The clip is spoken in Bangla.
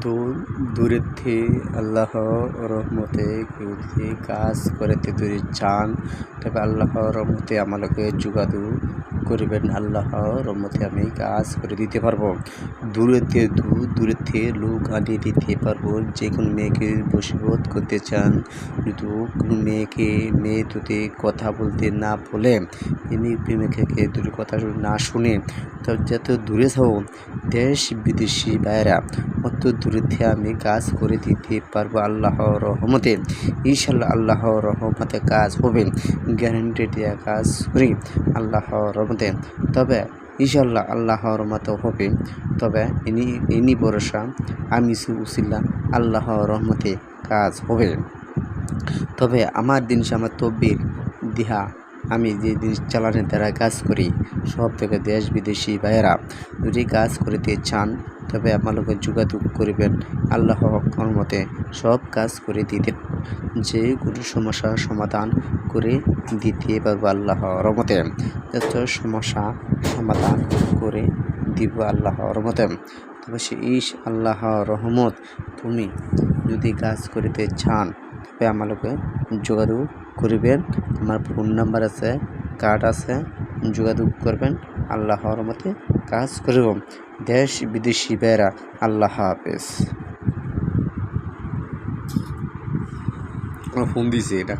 দূরের আল্লাহর রহমতে কেউ যদি কাজ করতে দূরে চান তবে আল্লাহর রহমতে আমাকে যোগাযোগ করবেন। আল্লাহর রহমতে আমি কাজ করে দিতে পারবো। দূরের লোক আনিয়ে দিতে পারবো। যে কোনো মেয়েকে বশীভূত করতে চান, যদি কোনো মেয়ে যদি কথা বলতে না বলে, প্রেমিকাকে দুটো কথা না শুনে, তো যত দূরে থাকো দেশ বিদেশি বাইরা অত দূরে থেকে আমি কাজ করে দিতে পারবো আল্লাহর রহমতে। ইনশাল্লাহ আল্লাহর রহমতে কাজ হবে, গ্যারান্টি দেওয়া কাজ করি আল্লাহর রহমতে। তবে ইনশাল্লাহ আল্লাহর রহমতে হবে। তবে ইনি ভরসা, আমি উসিলা আল্লাহর রহমতে কাজ হবে। তবে আমার জিনিস আমার তকদির দিহা আমি যে জিনিস চালানোর দ্বারা কাজ করি, সব থেকে দেশ বিদেশি ভাইয়েরা যদি কাজ করতে চান তবে আমাকে যোগাযোগ করবেন। আল্লাহর রহমতে সব কাজ করে দিতে, যে কোনো সমস্যার সমাধান করে দিতে পারবো আল্লাহর রহমতে। যত সমস্যা সমাধান করে দিব আল্লাহর রহমতে। তবে সেই আল্লাহর রহমত তুমি যদি কাজ করতে চান তবে আমাকে যোগাযোগ করবেন। আমার ফোন নাম্বার আছে, কার্ড আছে, যোগাযোগ করবেন। আল্লাহর রহমতে কাজ করব। দেশ বিদেশি বেড়া। আল্লাহ হাফেজ। ফোন দিছে এটা।